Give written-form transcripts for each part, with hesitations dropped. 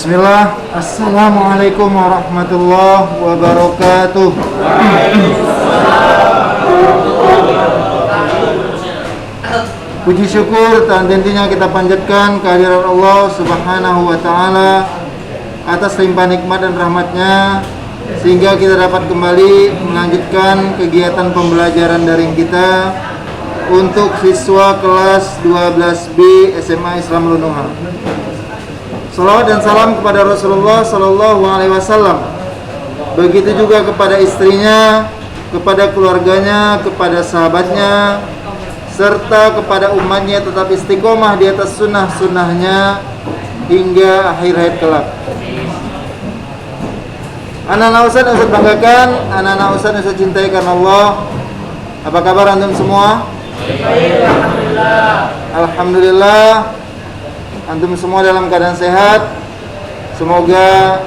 Bismillah. Assalamualaikum warahmatullahi wabarakatuh. Puji syukur tak henti-hentinya kita panjatkan kehadiran Allah Subhanahu wa taala atas limpahan nikmat dan rahmatnya, sehingga kita dapat kembali melanjutkan kegiatan pembelajaran daring kita untuk siswa kelas 12B SMA Islam Lunuha. Salawat dan salam kepada Rasulullah Sallallahu Alaihi Wasallam. Begitu juga kepada istrinya, kepada keluarganya, kepada sahabatnya, serta kepada umatnya tetap istiqomah di atas sunnah-sunnahnya hingga akhir hayat kelak. Anak-anak Ustaz banggakan, anak-anak Ustaz cintai karena Allah. Apa kabar antum semua? Alhamdulillah. Antum semua dalam keadaan sehat. Semoga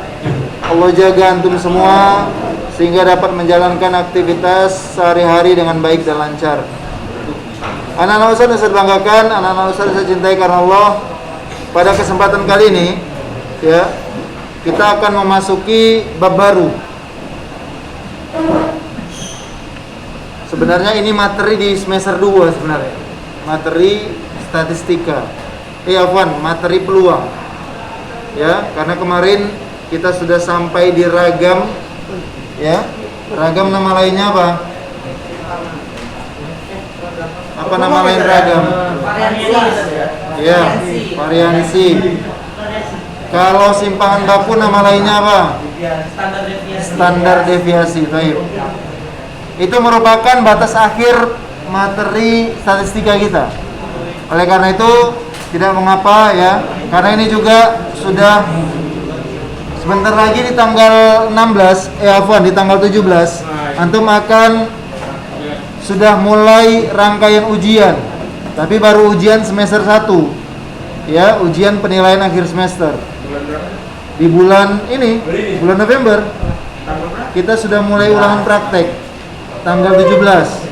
Allah jaga antum semua sehingga dapat menjalankan aktivitas sehari-hari dengan baik dan lancar. Anak-anak Ustaz banggakan, anak-anak Ustaz cintai karena Allah. Pada kesempatan kali ini, ya, kita akan memasuki bab baru. Sebenarnya ini materi di semester 2 sebenarnya. Materi statistika. Materi peluang. Ya, karena kemarin kita sudah sampai di ragam, ya. Ragam nama lainnya apa? Apa nama lain ragam? Ya, variansi. Kalau simpangan baku nama lainnya apa? Standar deviasi. Baik. Itu merupakan batas akhir materi statistika kita. Oleh karena itu tidak mengapa, ya, karena ini juga sudah sebentar lagi di tanggal 16, di tanggal 17 antum akan sudah mulai rangkaian ujian. Tapi baru ujian semester 1. Ya, ujian penilaian akhir semester. Di bulan ini, bulan November, kita sudah mulai ulangan praktek. Tanggal 17.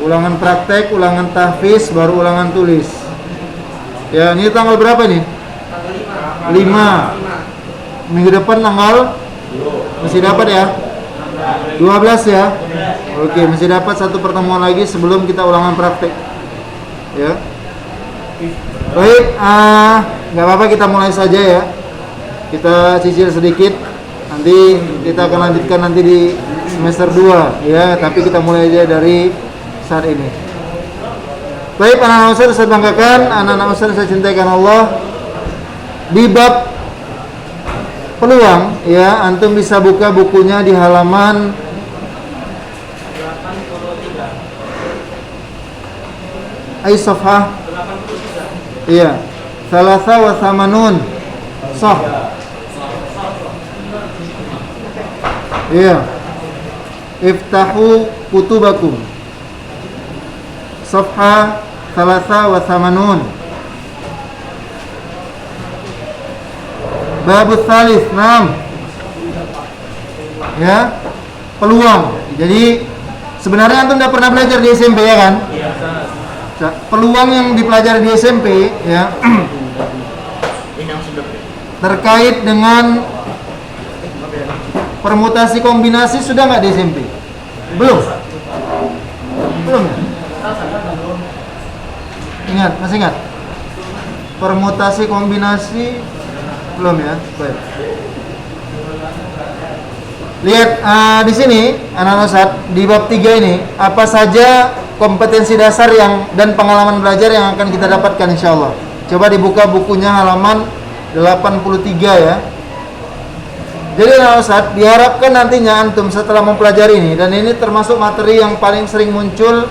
Ulangan praktek, ulangan tahfiz, baru ulangan tulis. Ya, ini tanggal berapa nih? 5. Minggu depan tanggal masih dapat ya? 12 ya? Oke, masih dapat satu pertemuan lagi sebelum kita ulangan praktek. Ya. Baik, nggak apa-apa, kita mulai saja ya. Kita cicil sedikit. Nanti kita akan lanjutkan nanti di semester 2 ya, tapi kita mulai aja dari saat ini. Baik, anak-anak Ustaz saya banggakan, anak-anak Ustaz saya cintai karena Allah. Di bab peluang, ya, antum bisa buka bukunya di halaman 83. Safhah. Iya. Thalatha wa thamanun. Sah. Iya. Iftahu kutubakum. Safhah Thalatha wa thamanun. Babut thalith. 6. Ya, peluang. Jadi sebenarnya antum udah pernah belajar di SMP ya kan? Iya. Peluang yang dipelajari di SMP ya terkait dengan permutasi kombinasi sudah nggak di SMP? Belum? Belum ya? Ingat, masih ingat? Permutasi kombinasi belum ya? Baik. Lihat di sini anak-anak Ustaz, di bab 3 ini apa saja kompetensi dasar dan pengalaman belajar yang akan kita dapatkan insyaallah. Coba dibuka bukunya halaman 83 ya. Jadi anak-anak Ustaz, diharapkan nantinya antum setelah mempelajari ini, dan ini termasuk materi yang paling sering muncul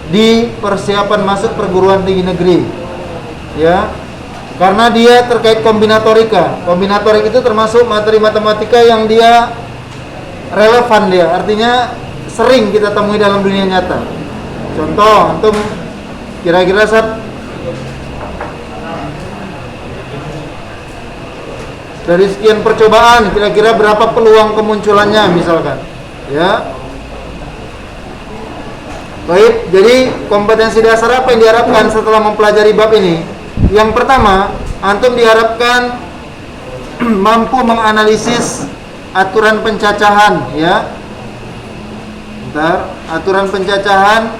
di persiapan masuk perguruan tinggi negeri. Ya. Karena dia terkait kombinatorika. Kombinatorik itu termasuk materi matematika yang dia relevan dia. Artinya sering kita temui dalam dunia nyata. Contoh, antum kira-kira saat dari sekian percobaan kira-kira berapa peluang kemunculannya misalkan. Ya. Baik, jadi kompetensi dasar apa yang diharapkan setelah mempelajari bab ini? Yang pertama, antum diharapkan mampu menganalisis aturan pencacahan, ya. Bentar, aturan pencacahan,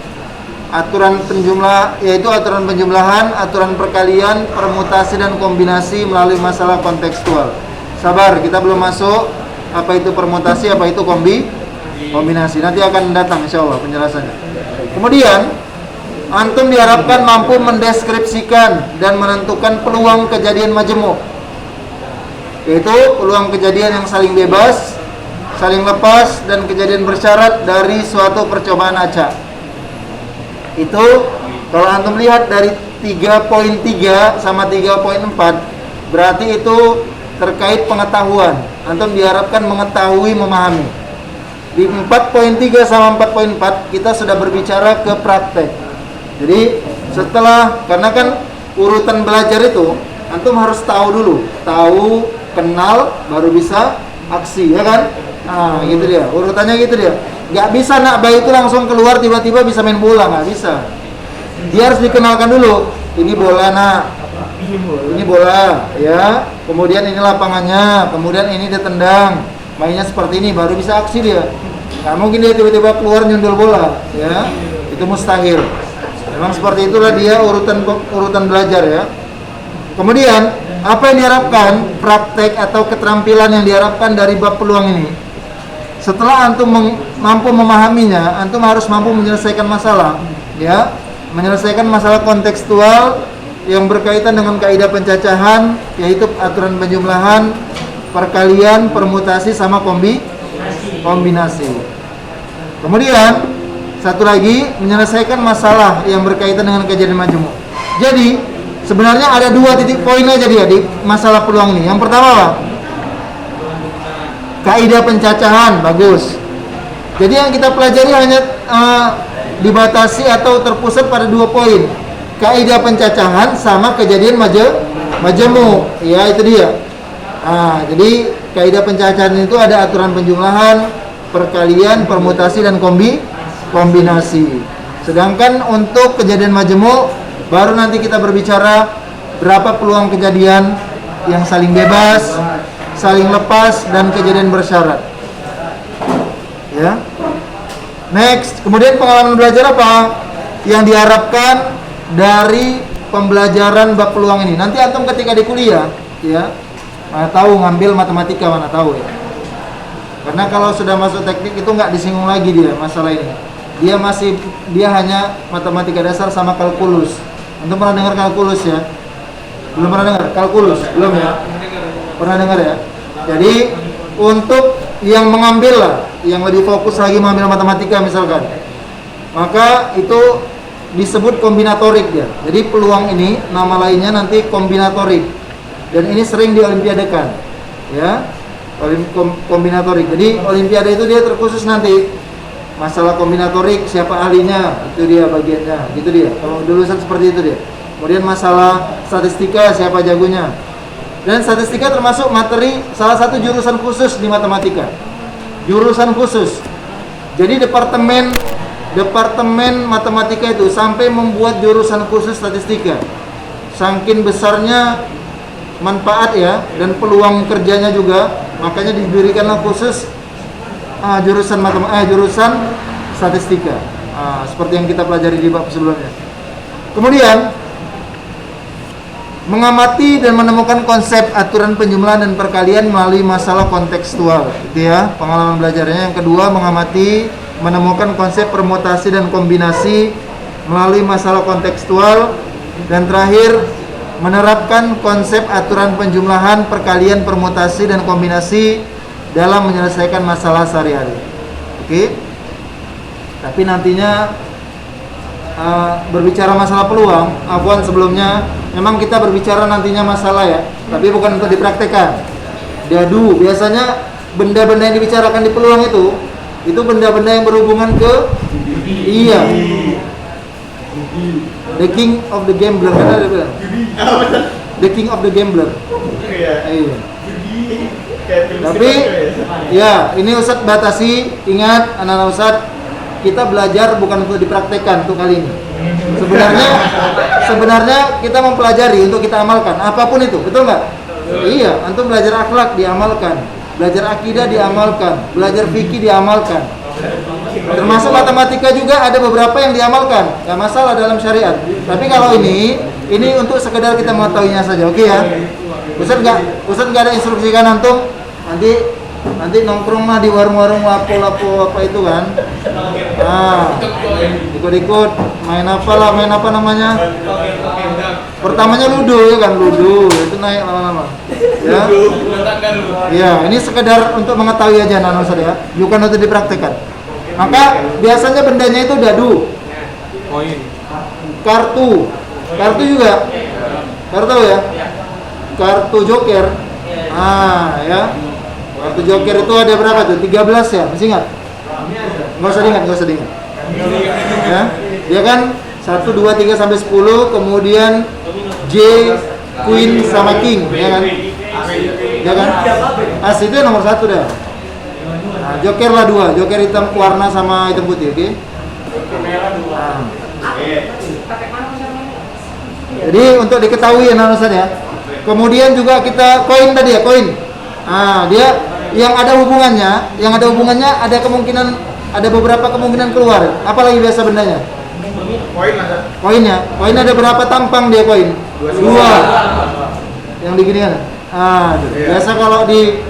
aturan penjumlah, yaitu aturan penjumlahan, aturan perkalian, permutasi dan kombinasi melalui masalah kontekstual. Sabar, kita belum masuk apa itu permutasi, apa itu kombinasi. Nanti akan datang insyaallah penjelasannya. Kemudian antum diharapkan mampu mendeskripsikan dan menentukan peluang kejadian majemuk, yaitu peluang kejadian yang saling bebas, saling lepas, dan kejadian bersyarat dari suatu percobaan acak. Itu kalau antum lihat dari 3.3 sama 3.4, berarti itu terkait pengetahuan. Antum diharapkan mengetahui, memahami. Di 4.3 sama 4.4 kita sudah berbicara ke praktek. Jadi setelah, karena kan urutan belajar itu antum harus tahu dulu, tahu, kenal, baru bisa aksi, ya kan? Nah, gitu dia, urutannya gitu dia. Gak bisa nak bayi itu langsung keluar tiba-tiba bisa main bola, nggak bisa. Dia harus dikenalkan dulu. Ini bola nak, ini bola, ya. Kemudian ini lapangannya, kemudian ini dia tendang, mainnya seperti ini, baru bisa aksi dia. Nggak mungkin dia tiba-tiba keluar nyundul bola, ya. Itu mustahil. Memang seperti itulah dia urutan belajar, ya. Kemudian apa yang diharapkan, praktek atau keterampilan yang diharapkan dari bab peluang ini? Setelah antum mampu memahaminya, antum harus mampu menyelesaikan masalah, ya, menyelesaikan masalah kontekstual yang berkaitan dengan kaidah pencacahan, yaitu aturan penjumlahan, perkalian, permutasi, sama kombinasi. Kemudian satu lagi, menyelesaikan masalah yang berkaitan dengan kejadian majemuk. Jadi sebenarnya ada 2 titik poin aja dia di masalah peluang ini. Yang pertama apa? Kaidah pencacahan, bagus. Jadi yang kita pelajari hanya dibatasi atau terpusat pada 2 poin. Kaidah pencacahan sama kejadian majemuk. Ya, itu dia. Jadi kaidah pencacahan itu ada aturan penjumlahan, perkalian, permutasi, dan kombinasi. Sedangkan untuk kejadian majemuk baru nanti kita berbicara berapa peluang kejadian yang saling bebas, saling lepas, dan kejadian bersyarat. Ya. Next, kemudian pengalaman belajar apa yang diharapkan dari pembelajaran bab peluang ini? Nanti antum ketika di kuliah, ya, mana tahu ngambil matematika, mana tahu, ya. Karena kalau sudah masuk teknik itu nggak disinggung lagi dia masalah ini. Dia hanya matematika dasar sama kalkulus. Antum pernah dengar kalkulus, ya? Belum pernah dengar kalkulus? Belum, ya? Pernah dengar, ya? Jadi untuk yang mengambil lah, yang lebih fokus lagi mengambil matematika misalkan, maka itu disebut kombinatorik dia. Jadi peluang ini nama lainnya nanti kombinatorik, dan ini sering diolimpiadekan, ya, kombinatorik. Jadi olimpiade itu dia terkhusus nanti masalah kombinatorik, siapa ahlinya, itu dia bagiannya, gitu dia. Kalau dulu seperti itu dia. Kemudian masalah statistika, siapa jagonya. Dan statistika termasuk materi salah satu jurusan khusus di matematika. Jurusan khusus. Jadi departemen matematika itu sampai membuat jurusan khusus statistika. Saking besarnya manfaat, ya, dan peluang kerjanya juga, makanya diberikanlah khusus jurusan statistika, seperti yang kita pelajari di bab sebelumnya. Kemudian mengamati dan menemukan konsep aturan penjumlahan dan perkalian melalui masalah kontekstual, gitu ya, pengalaman belajarnya. Yang kedua, mengamati, menemukan konsep permutasi dan kombinasi melalui masalah kontekstual. Dan terakhir, menerapkan konsep aturan penjumlahan, perkalian, permutasi, dan kombinasi dalam menyelesaikan masalah sehari-hari. Oke. Tapi nantinya berbicara masalah peluang, afwan sebelumnya, memang kita berbicara nantinya masalah, ya, tapi bukan untuk dipraktekkan. Dadu, biasanya benda-benda yang dibicarakan di peluang itu benda-benda yang berhubungan ke iya. The king of the gambler, kan ada bilang. The king of the gambler. Iya. Tapi ya, ini Ustadz batasi, ingat anak-anak Ustadz, kita belajar bukan untuk dipraktekkan untuk kali ini. Sebenarnya kita mempelajari untuk kita amalkan apapun itu, betul nggak? Iya, antum belajar akhlak diamalkan, belajar akidah diamalkan, belajar fikih diamalkan. Termasuk matematika juga ada beberapa yang diamalkan, nggak masalah dalam syariat. Tapi kalau ini untuk sekedar kita mengetahuinya saja, oke ya? Ustaz nggak ada instruksikan antum nanti nongkrong mah di warung-warung lapo apa itu kan? Ikut-ikut main apa namanya? Pertamanya ludo ya kan, ludo itu naik lama-lama. Ya. Ya, ini sekedar untuk mengetahui aja anak Ustaz ya, bukan untuk dipraktekkan. Maka biasanya bendanya itu dadu, koin, kartu juga, kartu ya, kartu joker. Ya. Kartu joker itu ada berapa tuh? 13 ya, masih ingat? Nggak usah diingat. Ya, dia kan 1, 2, 3 sampai 10, kemudian J, Queen sama King, ya kan? Ya kan? As itu nomor 1 dah. Nah, joker lah 2, joker hitam warna sama hitam putih, oke? Jadi untuk diketahui ya Ustaz ya. Kemudian juga kita koin tadi ya, koin. Dia yang ada hubungannya ada beberapa kemungkinan keluar. Apalagi biasa bendanya? Koin ada berapa tampang dia koin? 2. Yang digini kan? Biasa kalau di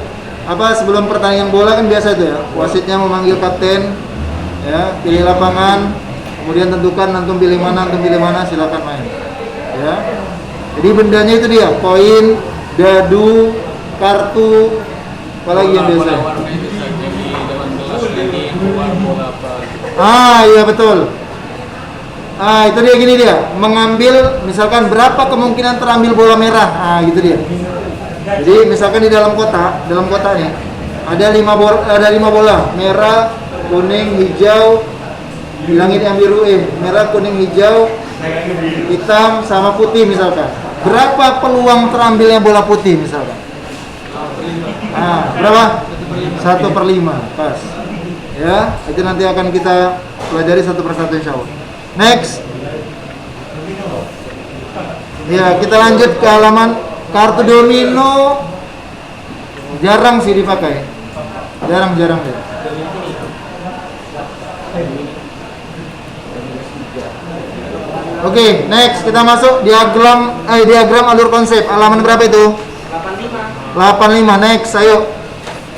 sebelum pertandingan bola kan biasa itu ya. Wasitnya memanggil kapten, ya, pilih lapangan, kemudian tentukan antum pilih mana, silakan main. Ya. Jadi bendanya itu dia, koin, dadu, kartu, apalagi yang biasa. Iya betul. Itu dia gini dia, mengambil misalkan berapa kemungkinan terambil bola merah. Gitu dia. Jadi misalkan di dalam kotak nih ada 5 bola, merah, kuning, hijau, bilangin yang biru, merah, kuning, hijau, hitam sama putih misalkan. Berapa peluang terambilnya bola putih misalkan? Berapa? 1/5, pas. Ya, itu nanti akan kita pelajari satu persatu insyaallah. Next. Ya, kita lanjut ke halaman kartu domino. Jarang sih dipakai. Jarang deh. Oke, next kita masuk diagram alur konsep. Halaman berapa itu? 85. Next, ayo.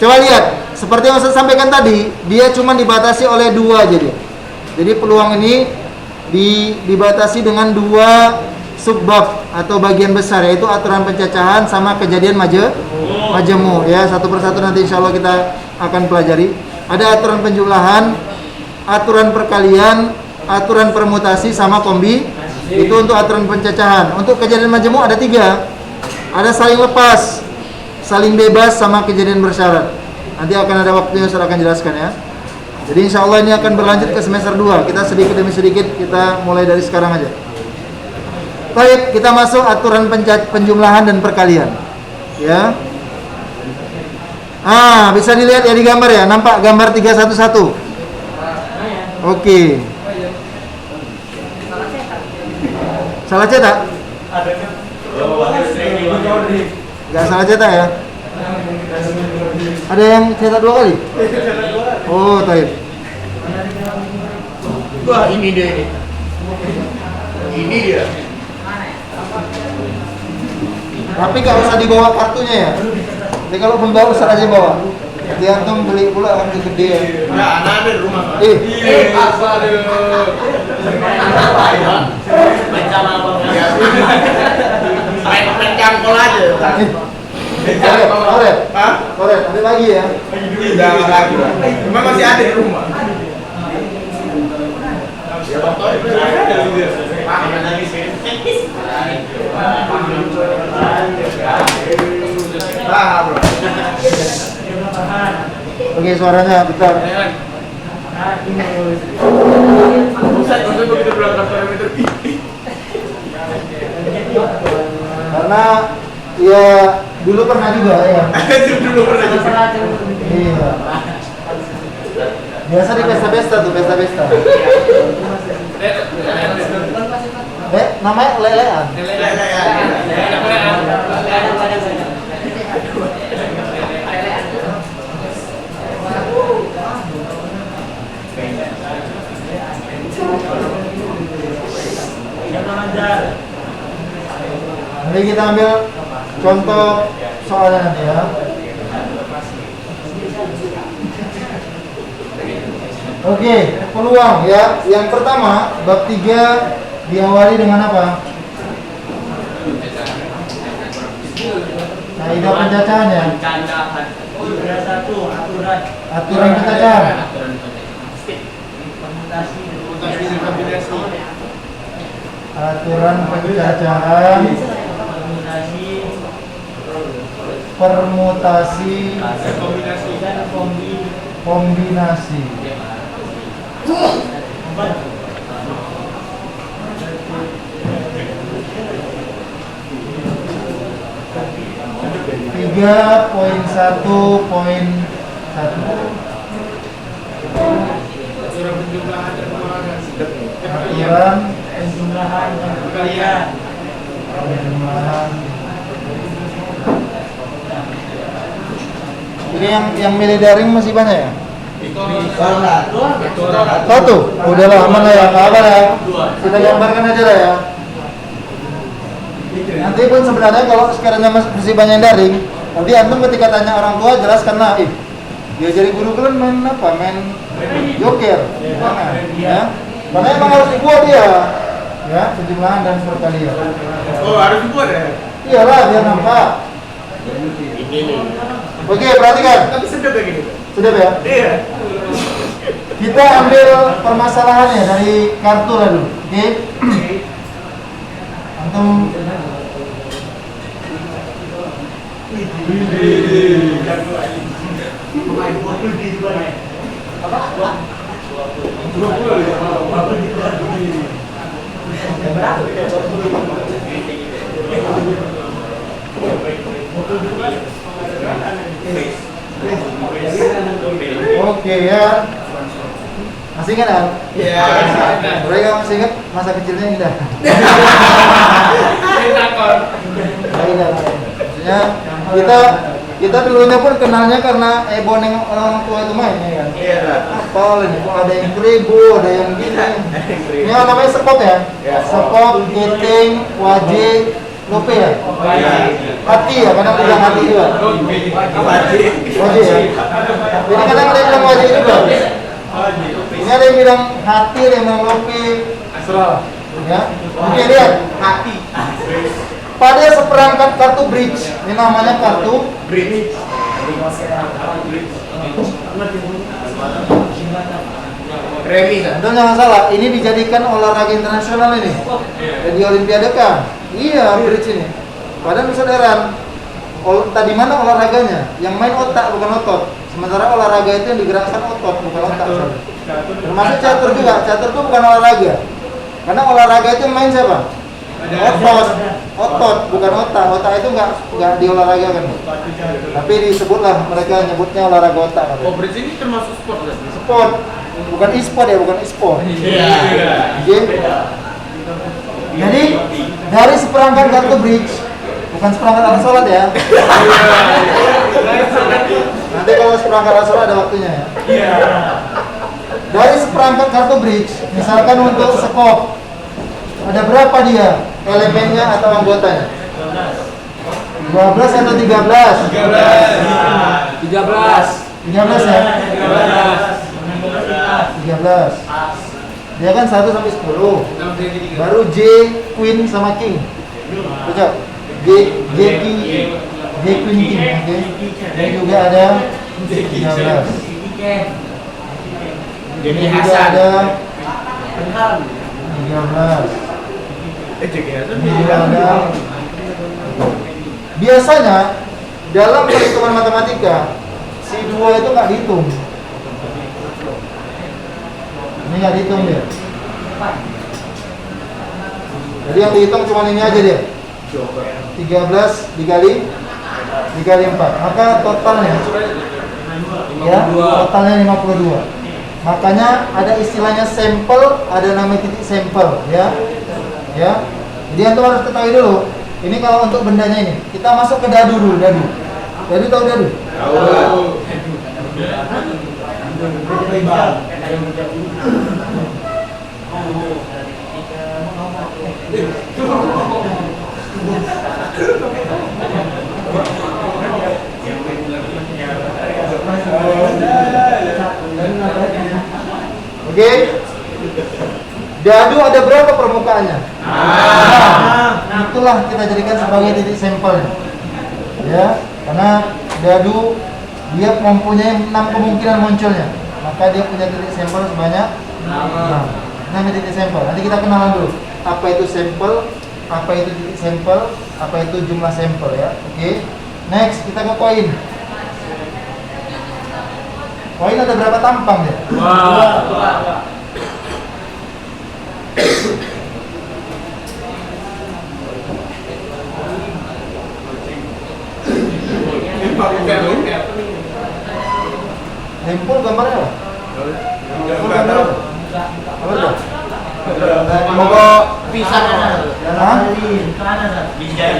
Coba lihat, seperti yang saya sampaikan tadi, dia cuma dibatasi oleh 2 aja dia. Jadi peluang ini dibatasi dengan 2 subbab atau bagian besar, yaitu aturan pencacahan sama kejadian majemu. Ya, satu persatu nanti insyaallah kita akan pelajari. Ada aturan penjumlahan, aturan perkalian, aturan permutasi sama kombi. Itu untuk aturan pencacahan. Untuk kejadian majemu ada 3. Ada saling lepas, saling bebas sama kejadian bersyarat. Nanti akan ada waktunya saya akan jelaskan ya. Jadi insya Allah ini akan berlanjut ke semester 2. Kita sedikit demi sedikit kita mulai dari sekarang aja. Baik, kita masuk aturan penjumlahan dan perkalian. Ya. Bisa dilihat ya di gambar ya. Nampak gambar 311. Oke. Salah cetak? Gak salah cetak ya? Ada yang cetak 2 kali? Oh, taib. Wah, ini dia ini. Ini dia. Tapi gak usah dibawa kartunya ya. Jadi kalau membawa usah aja bawa. Nanti antum beli pula kan gede ya. Nah, ada di rumah. Apa Main cangkol aja. Koret, ada lagi ya? Udah lagi. Memang masih ada di rumah. Oke, suaranya bentar. Karena ya dulu pernah juga ya. Dulu pernah. Iya. Biasa di pesta-pesta tuh, pesta-pesta. Namanya lelean. Nanti kita ambil contoh soalnya nanti ya. Oke, peluang ya. Yang pertama, bab 3 diawali dengan apa? Kaidah pencacahan ya. Aturan pencacahan. Aturan pencacahan, permutasi, kombinasi. Tiga poin satu poin satu. Aturan penjumlahan dan perkalian. Ini yang milih daring masih banyak ya? Satu. Udahlah aman lah ya, nggak apa ya. Kita gambarkan aja lah ya. Nanti pun sebenarnya kalau sekiranya masih banyak yang daring, nanti antum ketika tanya orang tua jelaskan lah, dia jadi guru kalian main apa? Main joker, ya. Karena emang harus dibuat dia, ya, penjumlahan dan perkalian. Oh, harus dibuat ya? Iyalah, biar nampak. Ini. Oke, perhatikan. Tapi sedap kayak gini. Sedap ya? Iya. Kita ambil permasalahannya dari kartu lah dulu. Oke. Antum oke ya. Masih ingat kan? Iya. Mereka masih ingat masa kecilnya indah. Indah. Maksudnya kita dulunya pun kenalnya karena boneng orang tua itu main ya kan. Iya lah. Apa ini? Kok ada yang 1000, ada yang gini. Ini namanya spot ya. Spot, keting, wajib, lope ya. Hati ya, kadang bilang hati juga. Wajib ya. Jadi kadang ada yang bilang wajib juga. Ini ada yang bilang hati, ada yang bilang lope. Serah. Ya. Oke, lihat. Hati. Pada seperangkat kartu bridge, ini namanya kartu Bridge. Remi kan? dan jangan salah, ini dijadikan olahraga internasional ini dan di Olimpiade kan? Iya, bridge ini. Padahal saudara, tadi mana olahraganya? Yang main otak bukan otot. Sementara olahraga itu yang digerakkan otot bukan otak. Termasuk catur juga. Catur itu bukan olahraga. Karena olahraga itu yang main siapa? Otot bukan otak. Otak itu nggak diolahragakan. Tapi disebutlah mereka nyebutnya olahraga otak. Oh, bridge ini termasuk sport kan? Sport, bukan e-sport ya, bukan e-sport. Iya. Oke. Jadi dari seperangkat kartu bridge, bukan seperangkat alat sholat ya. Nanti kalau seperangkat alat sholat ada waktunya ya. Iya. Dari seperangkat kartu bridge, misalkan untuk skop, ada berapa dia elemennya atau anggotanya? 12 atau 13? 13 ya? 13. Dia kan 1 sampai 10. Baru J, Queen sama King. Betul? J King, J Queen King, oke? Dan juga ada 13. Jadi Ini juga Hasan. ada 13. Ini juga ada. Biasanya dalam perhitungan matematika si 2 itu nggak dihitung. Ini nggak dihitung dia. Jadi yang dihitung cuma ini aja dia. 13 dikali 4. Maka totalnya ya, totalnya 52. Makanya ada istilahnya sampel, ada namanya titik sampel, ya. Ya. Jadi antum harus ketahui dulu. Ini kalau untuk bendanya ini, kita masuk ke dadu dulu, dadu. Dadu tahu dadu? Tahu. Oke. Dadu ada berapa permukaannya? Nah, itulah kita jadikan sebagai titik sampelnya. Ya, karena dadu dia mempunyai 6 kemungkinan munculnya. Maka dia punya titik sampel sebanyak 6. Namanya titik sampel. Nanti kita kenalan dulu. Apa itu sampel? Apa itu titik sampel? Apa itu jumlah sampel ya? Oke. Next, kita ke koin. Koin ada berapa tampang ya? Wah. Lempul gambarnya apa? Gambar apa? Gambar apa? Pokok pisang. Hah? Bijai.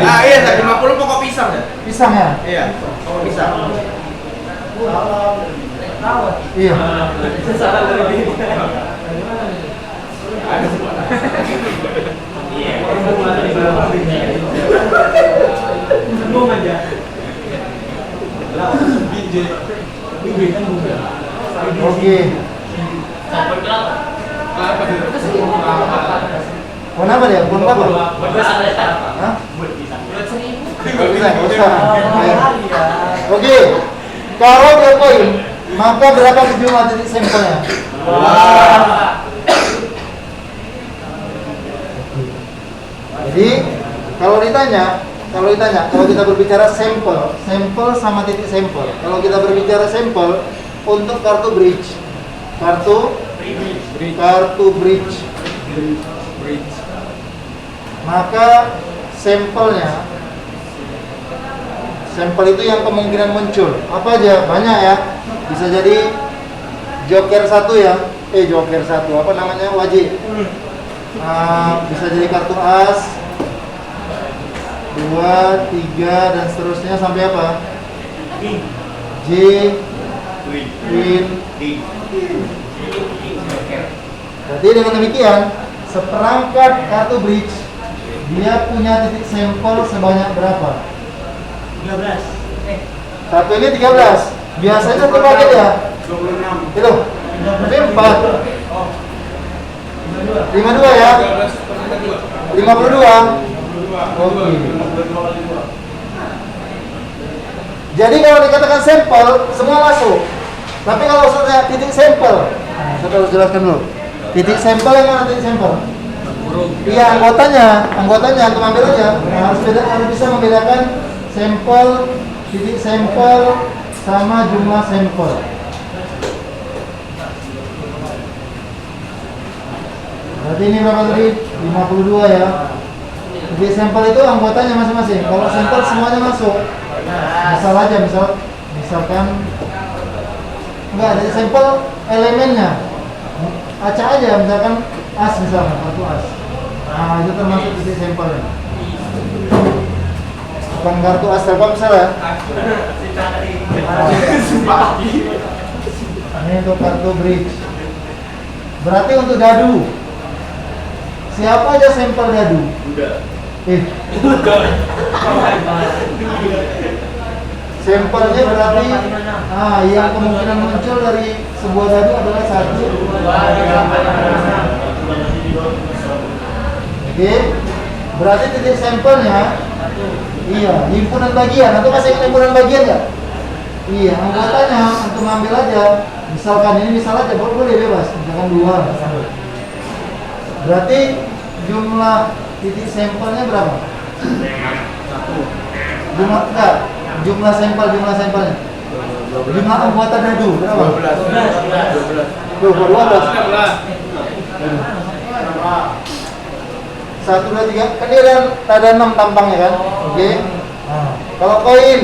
Ah iya, 50 pokok pisang ya? Pisang ya? Iya, pokok pisang. Iya. Oke. Pohon apa dia? Pohon apa? Hah? Bisa. Oke. Kalau dia koin, maka berapa jumlah titik sampelnya? Jadi kalau ditanya, kalau kita berbicara sampel sama titik sampel. Kalau kita berbicara sampel untuk kartu bridge, maka sampel itu yang kemungkinan muncul. Apa aja? Banyak ya. Bisa jadi joker satu ya. Joker satu. Apa namanya? Wajib. Bisa jadi kartu as, 2, 3 dan seterusnya sampai apa? J, Queen. Berarti dengan demikian, seperangkat kartu bridge dia punya titik sampel sebanyak berapa? 13. Satu ini 13. Biasanya satu paket ya? 26. Itu. Tapi 4. 52 ya? 52. Oke. Jadi kalau dikatakan sampel, semua masuk. Tapi kalau saya titik sampel, saya harus jelaskan dulu. Titik sampel yang mana titik sampel? Iya, anggotanya antum ambil aja. Harus bisa membedakan sampel, titik sampel sama jumlah sampel. Berarti ini berapa tadi? 52 ya. Titik sampel itu anggotanya masing-masing. Kalau sampel semuanya masuk. Misalkan enggak ada sampel elemennya. Acak aja, misalkan as misalkan, kartu as. Nah, itu termasuk titik sampelnya. Bukan kartu as Telkomsel ya. Ini untuk kartu bridge. Berarti untuk dadu. Siapa aja sampel dadu? Sampelnya berarti yang kemungkinan muncul dari sebuah dadu adalah 1. Oke. Berarti titik sampelnya himpunan bagian. Atau masih himpunan bagian ya? Iya, anggotanya untuk ambil aja. Misalkan ini aja boleh bebas. Misalkan 2. Berarti jumlah titik sampelnya berapa? 1. Jumlah sampelnya. Jumlah anggota dadu berapa? 12. 1, 2, 3. Kan dia ada 6 tampangnya kan? Oke. Nah, kalau koin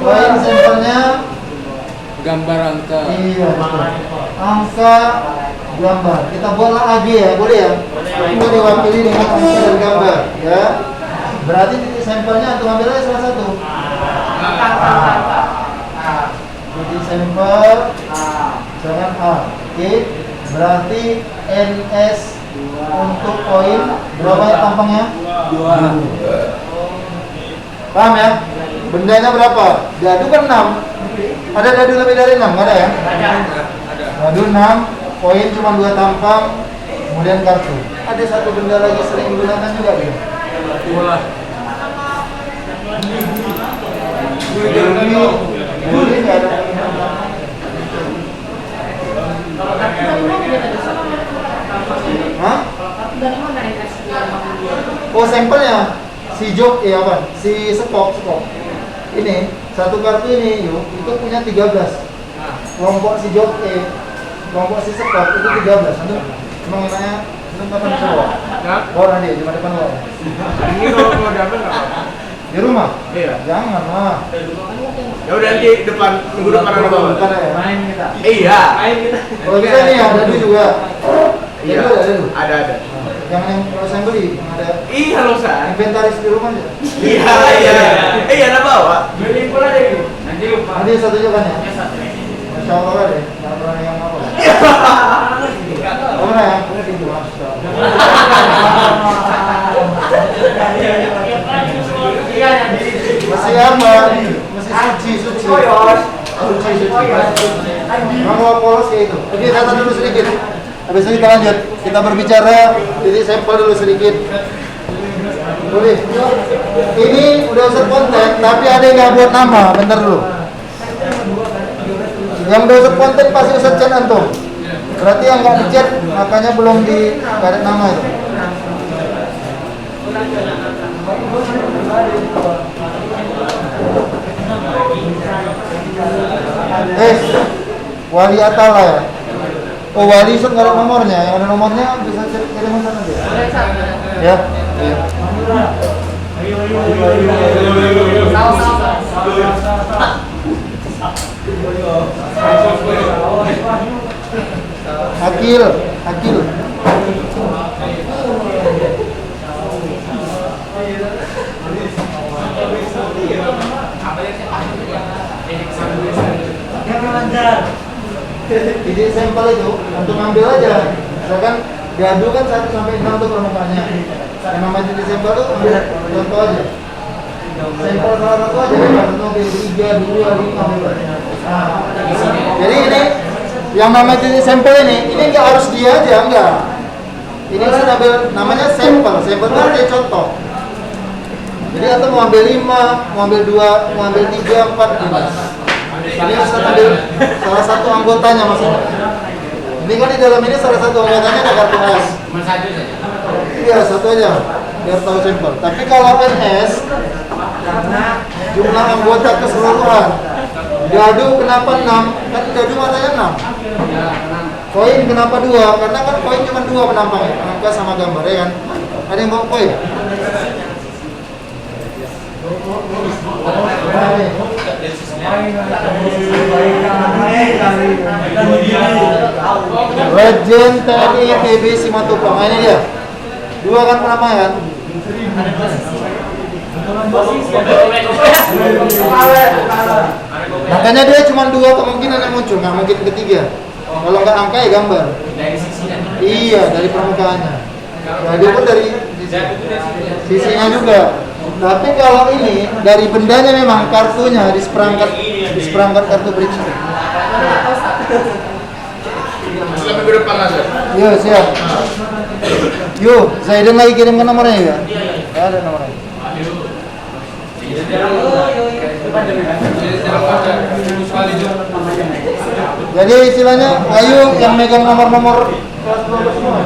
Koin sampelnya Gambar angka. iya, betul. Angka gambar. Kita buatlah AG ya, boleh ya? Itu diwakili dengan angka dan gambar, ya. Berarti titik sampelnya untuk ambil aja salah satu. Titik sampel dengan A. Oke. Berarti NS untuk koin berapa ya tampangnya? 2. Paham ya? Bendanya berapa? Dadu kan 6. Ada dadu lebih dari 6, nggak ada ya? Ada. Dadu 6, koin cuma 2 tampang, kemudian kartu. Ada satu benda lagi sering digunakan juga dia. Bola. Boleh nggak ada? Kalau kartu dari mana dia tadi? Hah? Kalau kartu dari mana yang kasih dia 82? Oh sampelnya si jok ya apa? Si skop. Ini satu kartu ini yuk itu punya 13. Kelompok si jok kelompok si skop itu 13. Itu emang enaknya itu kapan bisa bawa? Oh nanti cuma depan bawa. Ini kalau dapat nggak apa-apa. Di rumah? Iya. Jangan lah. Ya udah nanti depan minggu depan ada bawa. Depan ya. Main kita. Iya. Kalau bisa nih ada dulu juga. Iya. Ada dulu. Ada. Jangan yang kalau saya beli yang ada Iya loh San. inventaris di rumah aja. Iya. Iya ada bawa. Beli pula deh. Nanti lupa. Nanti satu juga kan ya? Masya Allah kan deh. Jangan pernah yang apa. Apa ya? Masya Masih apa? Masih suci. Mau polos kayak itu. Oke, data dulu sedikit. Habis itu kita lanjut. Kita berbicara. Jadi sampel dulu sedikit. Boleh. Ini udah usut konten, tapi ada yang nggak buat nama. Bentar dulu. Yang udah usut konten pasti usut chat antum. Berarti yang nggak di-chat makanya belum di-garet nama itu. Wali Atala ya? Oh Wali Usut nggak ada nomornya, yang ada nomornya bisa kirim sana aja. Ya. Iya. Akil. Jadi sampel itu untuk ngambil aja. Misalkan gadu kan 1 sampai 6 tuh permukaannya. Yang namanya jadi sampel tuh ambil contoh aja. Sampel salah satu aja kan ambil 3, 2, 5 bebas. Nah, jadi ini yang namanya jadi sampel ini enggak harus dia aja, enggak. Ini bisa ambil namanya sampel. Sampel itu artinya contoh. Jadi atau mau ambil 5, mau ambil 2, mau ambil 3, 4 bebas. Ini harus ambil salah satu anggotanya maksudnya. Ini kan di dalam ini salah satu anggotanya ada kartu S. Cuma satu saja. Iya, satu aja biar tahu sampel. Tapi kalau NS jumlah anggota keseluruhan. Gadu kenapa 6? Kan gadu matanya 6. Koin kenapa 2? Karena kan koin cuma 2 penampangnya, angka sama gambar ya kan. Ada yang bawa koin? Legend TNI PB Simatupang. Nah, ini dia. 2 kan penampangnya kan? Makanya dia cuma 2 kemungkinan yang muncul, nggak mungkin ketiga. Kalau nggak angka ya gambar. Iya, dari permukaannya. Nah, dia pun dari sisinya juga. Tapi kalau ini dari bendanya memang kartunya di seperangkat kartu bridge. Sampai minggu depan aja. Yo siap. Yo, Zaidan lagi kirimkan nomornya ya? Ya ada nomornya. Jadi istilahnya, ayo yang megang nomor-nomor kelas 12 semua.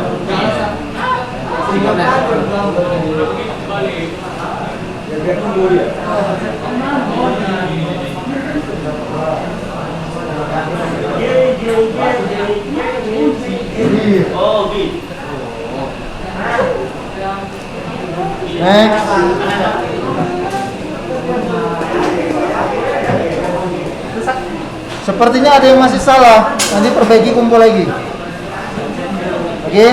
Next. Sepertinya ada yang masih salah. Nanti perbaiki, kumpul lagi. Oke?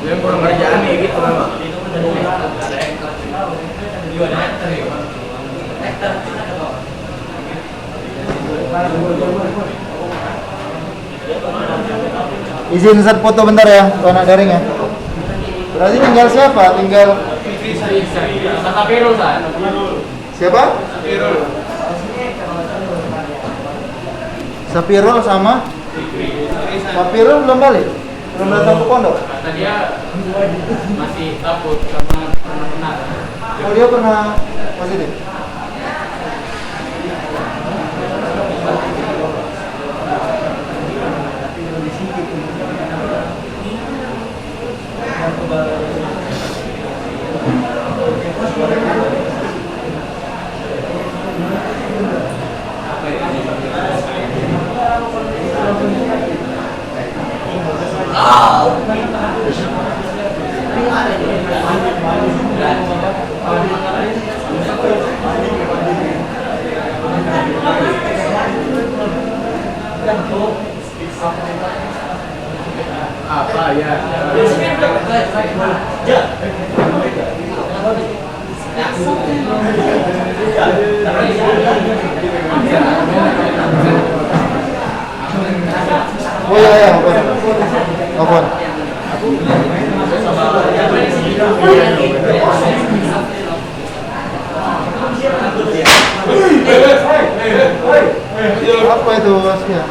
Yang kurang kerjaan nih gitu memang. Izin set foto bentar ya, tuh anak daring ya. Berarti tinggal siapa? Tinggal Sapiro San. siapa? Sapiro sama Sapiro belum balik? Belum datang ke pondok? Kata dia masih takut karena pernah kena. Oh, dia pernah positif? Apa ya? Oh iya, apa? Apa itu Askia?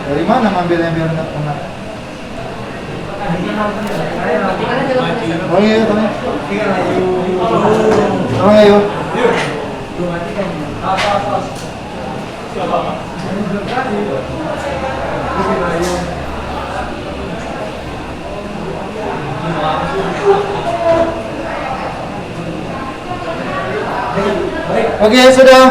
Dari mana ngambilnya biar nggak kena? Oh iya, tanya. Oh iya, yuk. Oke, sudah.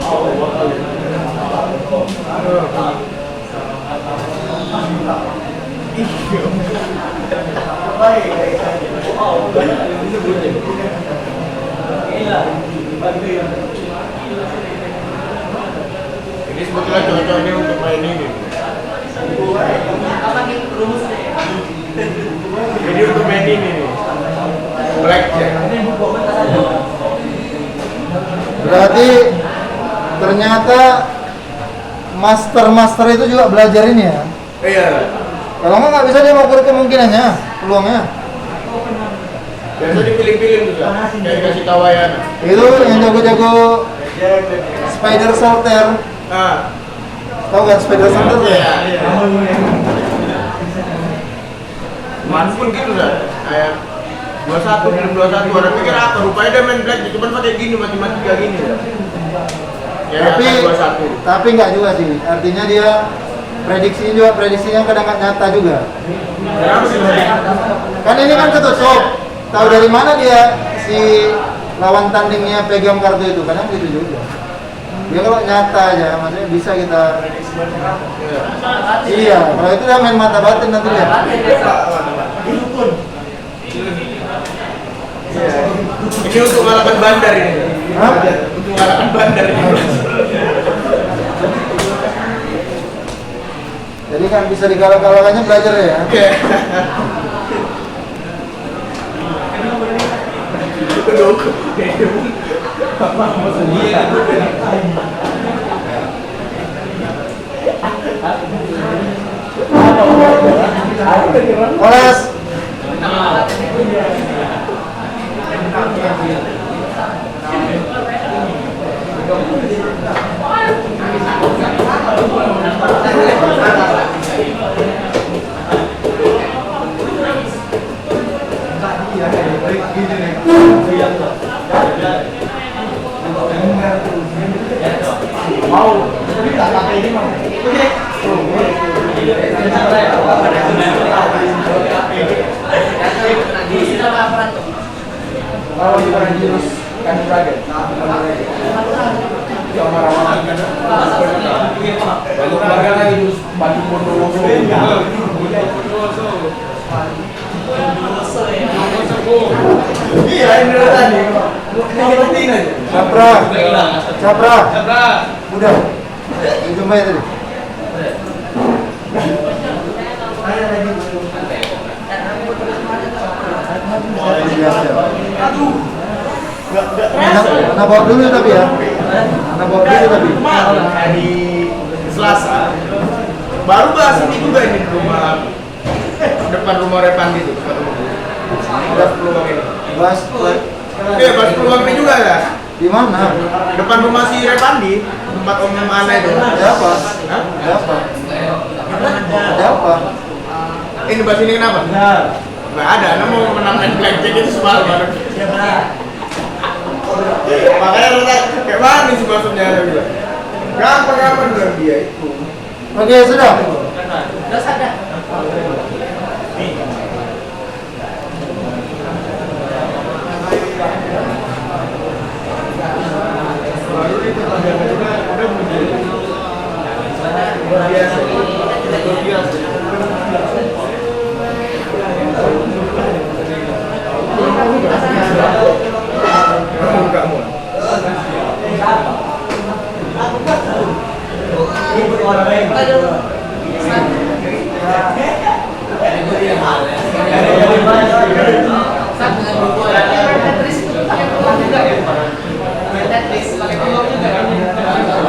Oh, Ini sebetulnya cocoknya untuk main ini. Jadi untuk main ini nih. Blackjack. Berarti ternyata master itu juga belajar ini ya. Iya. Kalau nggak bisa dia mengukur kemungkinannya, peluangnya. Biasa di film-film juga. Kayak kasih tawayana. Itu yang jago-jago spider solter. Ah. Tahu kan spider solter? Iya. Mas pun gitu kan. Kayak 21 belum 21 orang pikir apa? Rupanya dia main blackjack cuma pakai gini matematika gini. Ya, tapi nggak juga sih. Artinya dia prediksinya kadang nggak nyata juga. Kan ini kan ketusuk. Tahu dari mana dia si lawan tandingnya pegang kartu itu? Kadang gitu juga. Dia kalau nyata aja, maksudnya bisa kita. Iya, kalau itu dia main mata batin nanti ya. Ini untuk mengalahkan bandar ini. Hah? Untuk mengalahkan bandar ini. Jadi kan bisa dikalah-kalahkannya belajar ya. Oles. Mau, tapi tak pakai ini mau. Kalau di jurus kan dragon. Lalu kemarin lagi jurus batu Bondowoso. Iya ini tadi. Ini penting aja. Capra. Udah. Itu main tadi. Anak bawa dulu tapi ya. Anak bawa dulu tapi. Hari Selasa. Baru bahas ini juga ini di rumah depan rumah Repandi itu. Ada peluang ini. Bahas Bahas peluang ini juga ya. di mana? Depan rumah si Repandi, tempat Om Ana itu. Ada apa? Hah? Ada apa? Ada apa? Ini bahas ini kenapa? Nggak ada, Ana mau menangkan blackjack itu semalam baru. Makanya Ana kayak mana sih maksudnya Ana bilang? Gampang bilang dia itu. Oke, sudah. Udah sadar.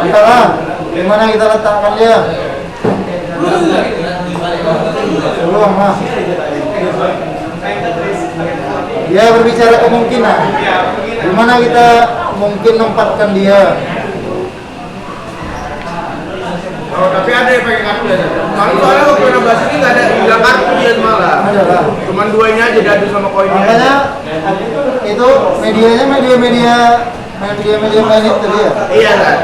Kita lah, di mana kita letakkan dia? Peluang lah. Dia berbicara kemungkinan. Di mana kita mungkin nempatkan dia? Oh, tapi ada yang pakai kartu ya. Kalau soalnya waktu yang bahas ini nggak ada bilang kartu dia malah. Ada lah. Cuman duanya aja diadu sama koinnya. Makanya itu medianya media main itu dia. Iya kan.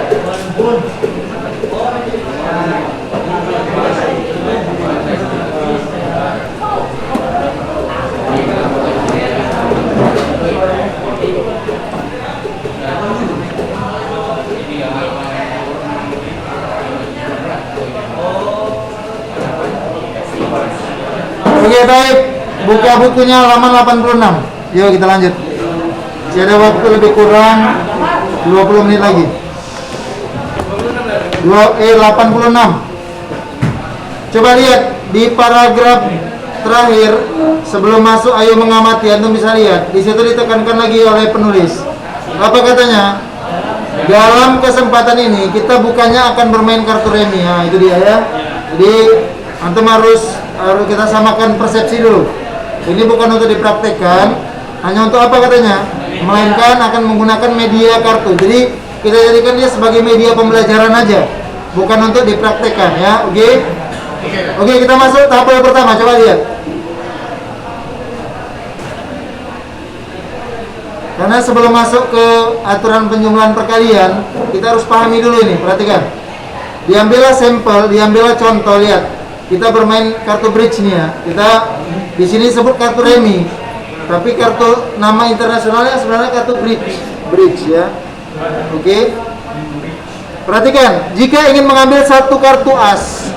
baik. Buka bukunya halaman 86. Yuk kita lanjut. Masih ada waktu lebih kurang 20 menit lagi. 86. Coba lihat di paragraf terakhir sebelum masuk ayo mengamati, antum bisa lihat di situ ditekankan lagi oleh penulis. Apa katanya? Dalam kesempatan ini kita bukannya akan bermain kartu remi. Nah, itu dia ya. Jadi antum harus kita samakan persepsi dulu. Ini bukan untuk dipraktekkan, hanya untuk apa katanya? Melainkan akan menggunakan media kartu. Jadi kita jadikan dia sebagai media pembelajaran aja, bukan untuk dipraktekkan ya. Oke, kita masuk tahap yang pertama. Coba lihat. Karena sebelum masuk ke aturan penjumlahan perkalian, kita harus pahami dulu ini. Perhatikan. Diambillah sampel, diambillah contoh. Lihat, kita bermain kartu bridge nih ya. Kita di sini sebut kartu remi, tapi kartu nama internasionalnya sebenarnya kartu bridge ya. Oke. Perhatikan, jika ingin mengambil satu kartu as,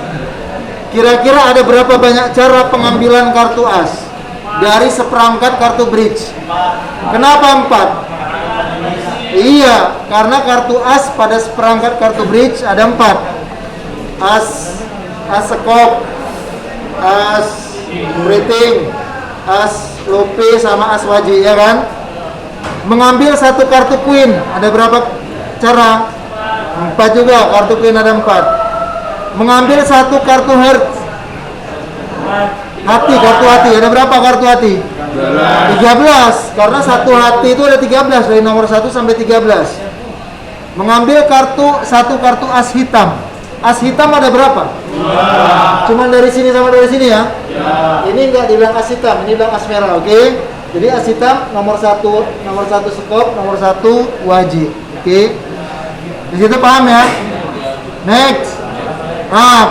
kira-kira ada berapa banyak cara pengambilan kartu as dari seperangkat kartu bridge? Kenapa 4? Iya, karena kartu as pada seperangkat kartu bridge ada 4. As sekop, as rating, as lope, sama as wajib, ya kan? Mengambil satu kartu queen ada berapa cara? 4 juga, kartu queen ada 4. Mengambil satu kartu heart, kartu hati, ada berapa kartu hati? 13, karena satu hati itu ada 13, dari nomor 1 sampai 13. Mengambil satu kartu as hitam. As hitam ada berapa? 2. Cuman dari sini sama dari sini ya? Ini enggak dibilang as hitam, ini bilang as merah, oke? Jadi as hitam nomor 1 skop, nomor 1 wajib, oke? Di situ paham ya? Next.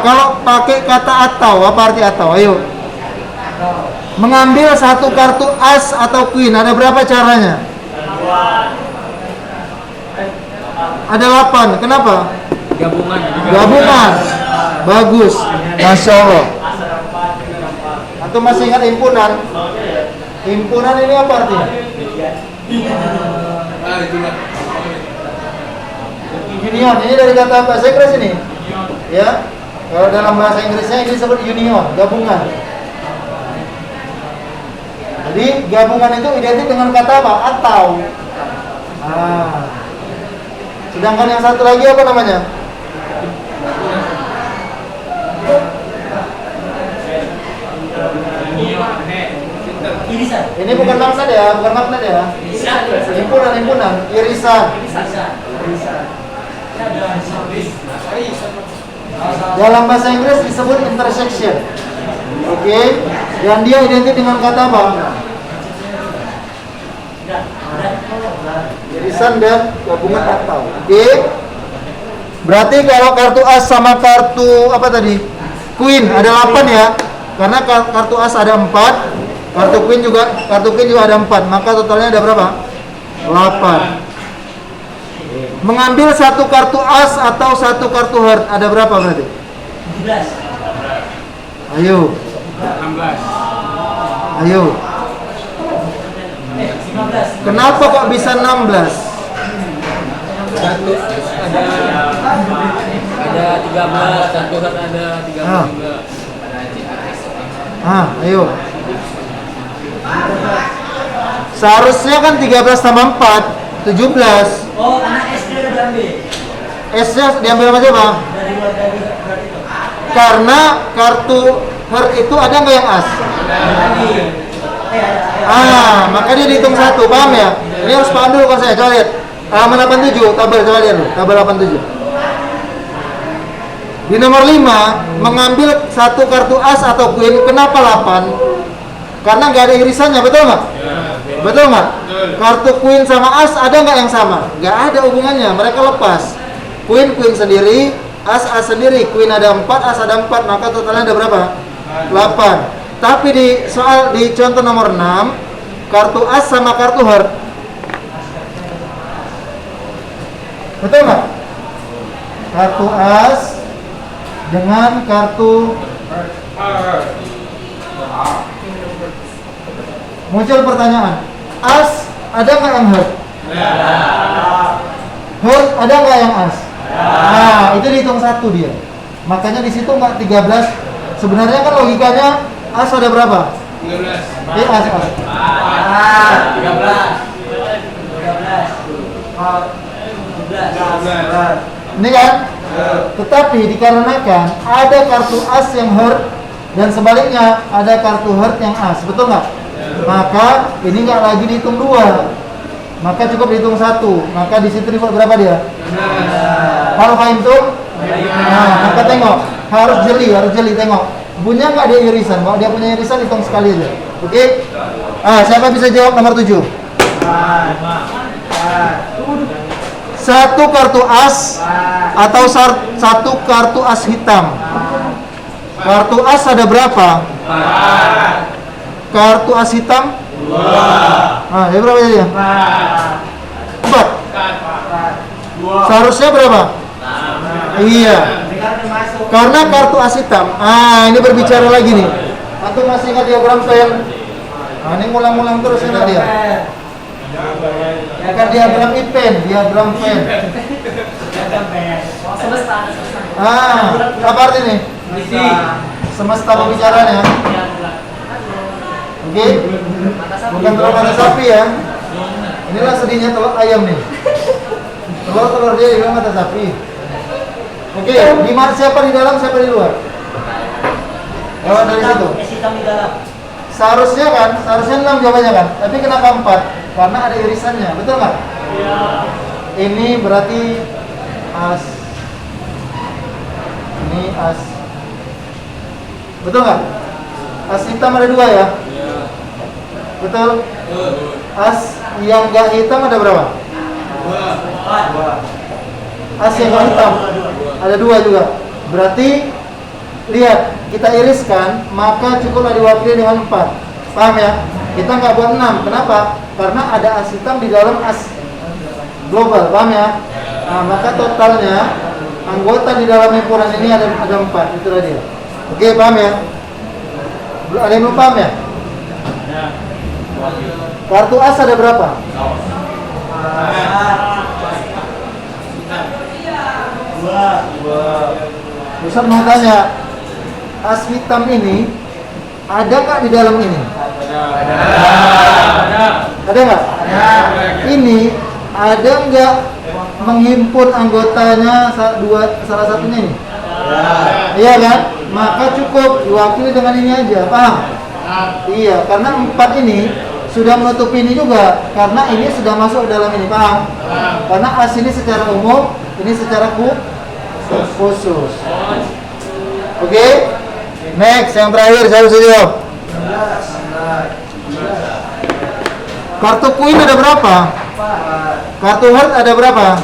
Kalau pakai kata atau, apa arti atau? Ayo. Mengambil satu kartu as atau queen ada berapa caranya? Ada 8. Kenapa? Gabungan. Bagus. Masya Allah. Atau masih ingat himpunan? Himpunan ini apa artinya? Union. Ini dari kata bahasa Inggris ini. Ya. Kalau dalam bahasa Inggrisnya ini disebut union, gabungan. Jadi gabungan itu identik dengan kata apa? Atau. Sedangkan yang satu lagi apa namanya? Irisan. Ini bukan maksud ya, bukan magnet ya. Himpunan, irisan. Dalam bahasa Inggris disebut intersection. Oke. Dan dia identik dengan kata apa? Irisan dan gabungan atau. Oke. Berarti kalau kartu as sama kartu apa tadi? Queen ada 8 ya. Karena kartu as ada 4, kartu queen juga ada 4, maka totalnya ada berapa? 8. Mengambil satu kartu as atau satu kartu heart ada berapa berarti? 17. Ayo. 16. Ayo. 15. Kenapa kok bisa 16? Satu ada 13, satu heart ada 13 juga. Ayo. Seharusnya kan 13 tambah 4, 17. Oh, karena S-nya udah diambil. S-nya diambil sama siapa? Karena kartu heart itu ada nggak yang as? Makanya dihitung 1, paham ya? Ini harus paham dulu kan saya, coba lihat. Halaman 87, tabel, coba lihat dulu, tabel 87. Di nomor 5, mengambil satu kartu as atau queen, kenapa 8? Karena nggak ada irisannya, betul nggak? Betul nggak? Kartu queen sama as ada nggak yang sama? Nggak ada hubungannya, mereka lepas. Queen sendiri, as sendiri. Queen ada 4, as ada 4, maka totalnya ada berapa? 8. Tapi di contoh nomor 6, kartu as sama kartu heart. Betul nggak? Kartu as dengan kartu Muncul pertanyaan, as ada nggak yang hurt? Hurt ada nggak yang as? Nah, itu dihitung satu dia. Makanya di situ nggak 13. Sebenarnya kan logikanya as ada berapa? 13. As. 13. Ini kan? Tetapi dikarenakan ada kartu as yang hurt dan sebaliknya ada kartu hurt yang as, betul nggak? Maka ini nggak lagi dihitung 2, maka cukup dihitung 1. Maka di situ default berapa dia? Kalau fahim tuh? Nah, maka tengok, harus jeli tengok. Punya nggak dia irisan? Kalau dia punya irisan hitung sekali aja. Oke? Siapa bisa jawab nomor 7? Satu kartu as atau satu kartu as hitam. Kartu as ada berapa? Kartu as hitam? 2. Jadi berapa jadi ya? 4. Seharusnya berapa? Iya. Karena kartu as hitam. Ini berbicara lagi nih. Antum masih ingat diagram pen? Ini ngulang-ngulang terus enak dia. Kan diagram pen. Semesta. Apa arti nih? Semesta pembicaranya. Oke. Bukan telur mata sapi ya. Inilah sedihnya telur ayam nih. Telur dia juga mata sapi. Oke, siapa di dalam, siapa di luar? Lewat dari situ. Seharusnya 6 jawabannya kan, tapi kenapa 4? Karena ada irisannya, betul nggak? Iya. Ini berarti as. Ini as. Betul nggak? As hitam ada 2 ya? Iya. Betul? As yang nggak hitam ada berapa? 2. As yang nggak hitam ada 2 juga. Berarti lihat, kita iriskan, maka cukuplah diwakili dengan 4. Paham ya? Kita nggak buat 6. Kenapa? Karena ada as hitam di dalam as global. Paham ya? Maka totalnya anggota di dalam himpunan ini ada 4. Itulah dia. Oke, paham ya? Ada yang belum paham ya? Kartu as ada berapa? Ustaz mau tanya, as hitam ini ada nggak di dalam ini? Ada nggak? Ini ada nggak menghimpun anggotanya salah satunya ini? Iya kan? Maka cukup diwakili dengan ini aja, paham? Iya, karena 4 ini sudah menutupi ini juga, karena ini sudah masuk dalam ini, paham? Karena as ini secara umum, ini secara khusus. Oke? Next, yang terakhir saya jawab. Kartu queen ada berapa? Kartu heart ada berapa?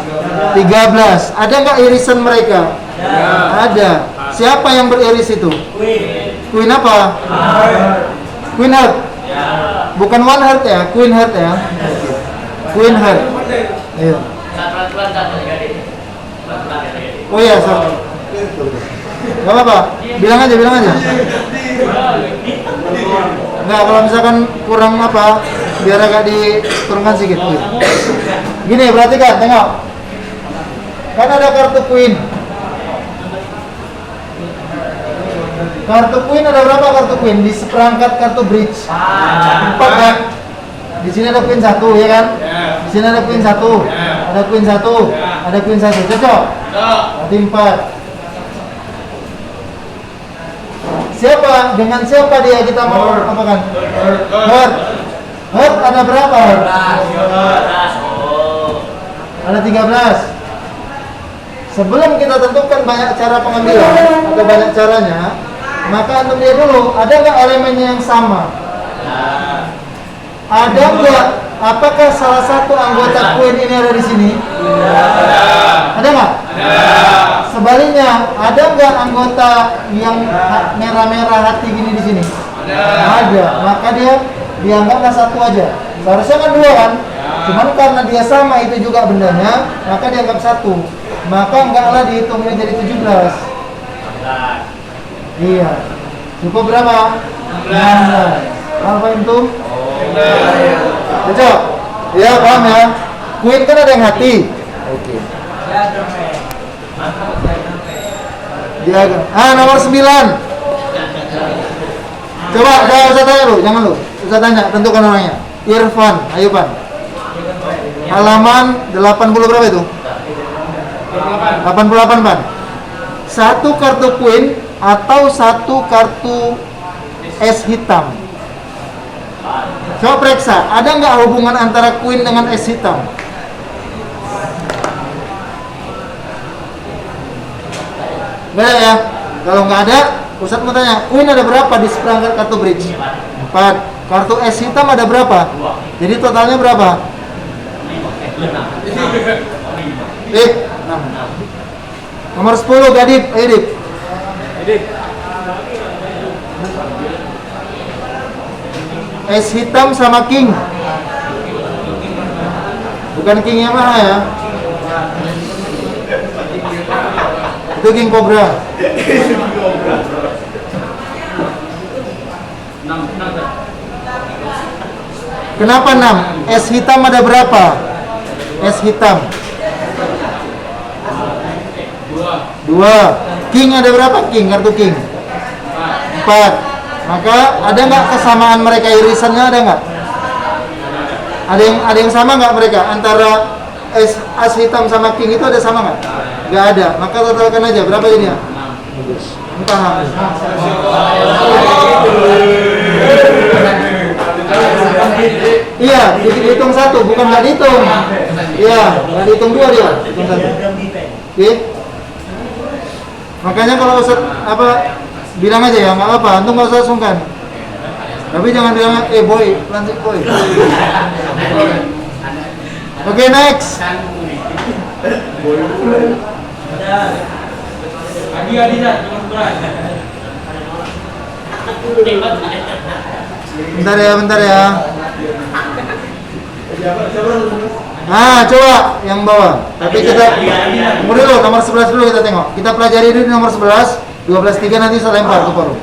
13. Ada nggak irisan mereka? Ada. Siapa yang beriris itu? Queen apa? Queen heart. Bukan one heart ya, queen heart ya. Queen heart. Iya. Oh iya, nggak apa-apa. Bilang aja. Nggak, kalau misalkan kurang apa, biar agak diturunkan sedikit. Gini, perhatikan, tengok. Kan ada kartu queen. Kartu queen ada berapa kartu queen di seperangkat kartu bridge? 4 kan? Di sini ada queen 1 ya kan? Di sini ada queen 1. Ada queen 1. Ada queen 1. Cocok? Berarti 4. Siapa? Dengan siapa dia kita mau apakan? Heart. Heart ada berapa? Ada 13. Sebelum kita tentukan banyak cara pengambilan atau banyak caranya, maka antum lihat dulu, ada nggak elemennya yang sama? Ada nggak? Apakah salah satu anggota queen ini ada di sini? Ada nggak? Sebaliknya, ada nggak anggota yang merah-merah hati gini di sini? Ada. Maka dia dianggaplah 1 aja. Seharusnya kan 2 kan? Cuman karena dia sama itu juga bendanya, maka dianggap 1. Maka enggaklah dihitungnya jadi 17. Iya. Cukup berapa? 16. Apa itu? Cocok? Ya, paham ya? Queen kan ada yang hati. Oke. Diagonal. Nomor 9. Coba, saya tanya lu, jangan lu. Saya tanya, tentukan orangnya. Irfan, ayo Pan. Halaman 80 berapa itu? 88 Pan. Satu kartu Queen atau satu kartu es hitam? Coba periksa, ada nggak hubungan antara Queen dengan es hitam? Nggak ada ya? Kalau nggak ada, Ustadz mau tanya, Queen ada berapa di seperangkat kartu bridge? 4. Kartu es hitam ada berapa? Jadi totalnya berapa? 6. Nomor 10 Gadip, ayo Dip. Es hitam sama king. Bukan king Yamaha ya. Itu king Cobra. Kenapa 6? Es hitam ada berapa? Es hitam 2. King ada berapa? King, kartu king 4. Maka ada nggak kesamaan mereka, irisannya ada nggak? Ada yang sama nggak mereka antara as hitam sama king itu, ada sama nggak? Nggak ada. Maka totalkan aja berapa jadinya? Paham? Iya, dihitung 1, bukan nggak dihitung. Iya, nggak dihitung 2 dia, hitung 1. Oke. Makanya kalau Ustaz bilang aja ya, nggak apa-apa, antum nggak usah sungkan. Tapi jangan bilang, boy, lancik boy. Oke, next. Bentar ya. Coba yang bawah. Tapi kita dulu nomor 11 dulu kita tengok. Kita pelajari dulu nomor 11, 12-3 nanti saya lempar ke forum.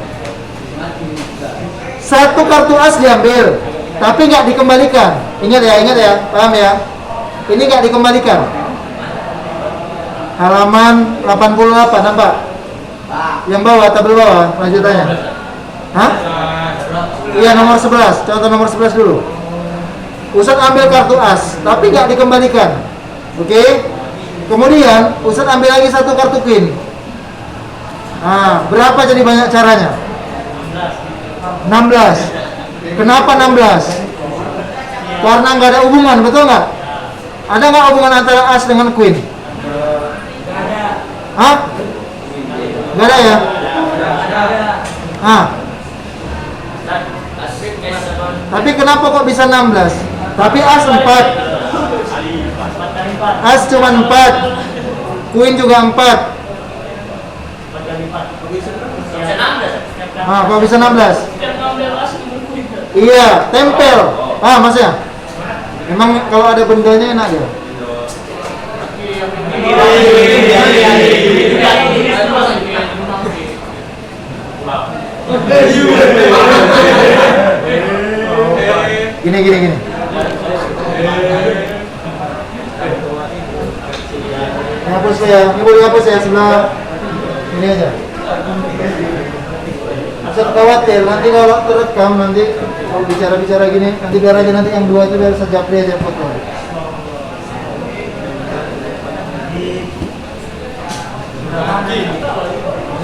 Satu kartu as diambil, tapi nggak dikembalikan. Ingat ya, paham ya? Ini nggak dikembalikan. Halaman 88, nampak? Yang bawah, tabel bawah, lanjutannya. Iya, nomor 11. Contoh nomor 11 dulu. Ustadz ambil kartu as, tapi nggak dikembalikan. Oke? Kemudian Ustadz ambil lagi satu kartu queen. Berapa jadi banyak caranya? 16. Kenapa 16? Karena nggak ada hubungan, betul nggak? Ada nggak hubungan antara as dengan queen? Nggak ada ya? Tapi kenapa kok bisa 16? Tapi as 4. As cuma 4. Queen juga 4. Kok bisa 16? Iya, tempel. Maksudnya? Memang kalau ada bendanya enak ya? Gini. Hapus ya, ini boleh hapus ya sebelah ini aja. Ustaz khawatir nanti kalau terekam, nanti kalau bicara gini, nanti biar aja nanti yang 2 itu biar sejapri aja foto.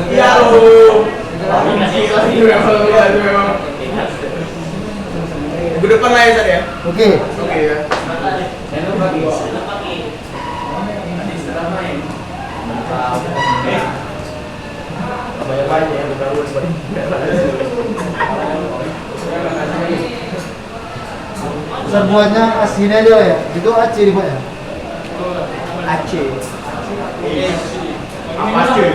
Iya loh. Ke depan lah ya, Ustaz ya. Oke Ya. Ustaz buatnya aslinya aja ya, itu AC dibuatnya. AC. Apa cuy?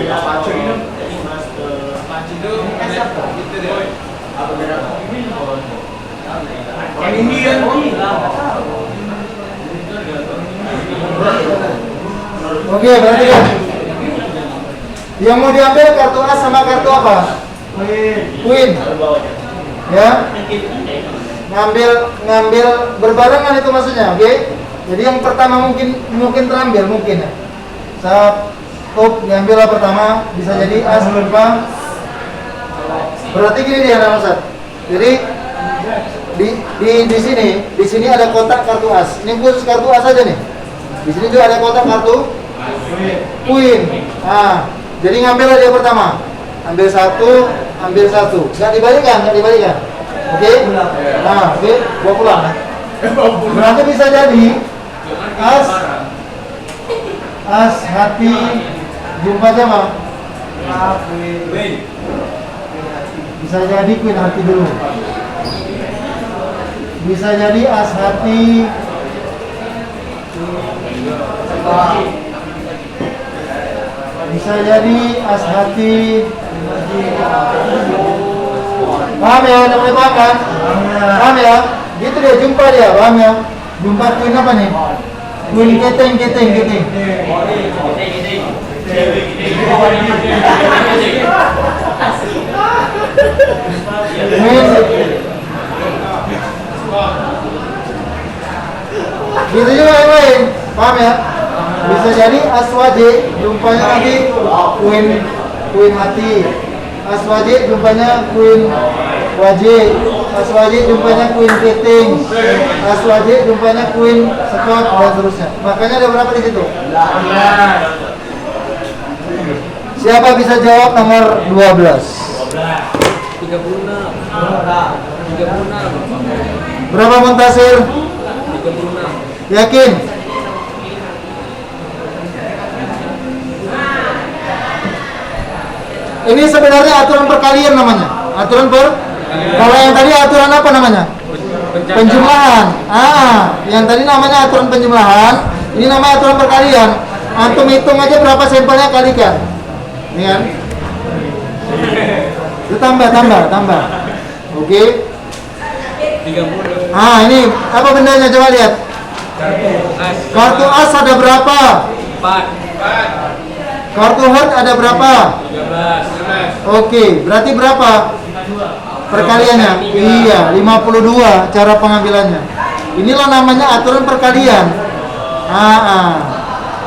Yang India. Oke, berarti kan yang mau diambil kartu as sama kartu apa? Queen. Ya. ngambil berbarengan itu maksudnya, oke? Jadi yang pertama mungkin terambil mungkin ya. Satu diambil lah pertama, bisa jadi as berapa? Berarti gini dia nama Ustaz. Jadi di sini ada kotak kartu as. Ini khusus kartu as aja nih. Di sini juga ada kotak kartu Queen. Nah, jadi ngambil dia pertama. Ambil satu. Nggak dibalikan. Oke? Nah, oke, bawa pulang. Berarti bisa jadi as hati jumpa sama. Bisa jadi Queen hati dulu. Bisa jadi as hati. Bisa jadi as hati. Paham ya? Namanya paham kan? Paham ya? Gitu dia, jumpa dia, paham ya? Jumpa Queen apa nih? Queen keteng. Gitu juga yang lain, paham ya? Bisa jadi aswaje, jumpanya nanti Queen hati. Aswaje jumpanya Queen waje. Aswaje jumpanya Queen keting. Aswaje jumpanya Queen sekot dan seterusnya. Makanya ada berapa di situ? Siapa bisa jawab nomor 12? 36. Berapa Muntasir? 36. Yakin? Ini sebenarnya aturan perkalian namanya. Kalau yang tadi aturan apa namanya? Penjumlahan. Yang tadi namanya aturan penjumlahan. Ini namanya aturan perkalian. Antum hitung aja berapa sampelnya, kalikan. Ini kan? Itu tambah. Oke. 30. Ini apa bendanya, coba lihat. Kartu as ada berapa? 4. Kartu heart ada berapa? 13. Oke, berarti berapa perkaliannya? Iya, 52 cara pengambilannya. Inilah namanya aturan perkalian.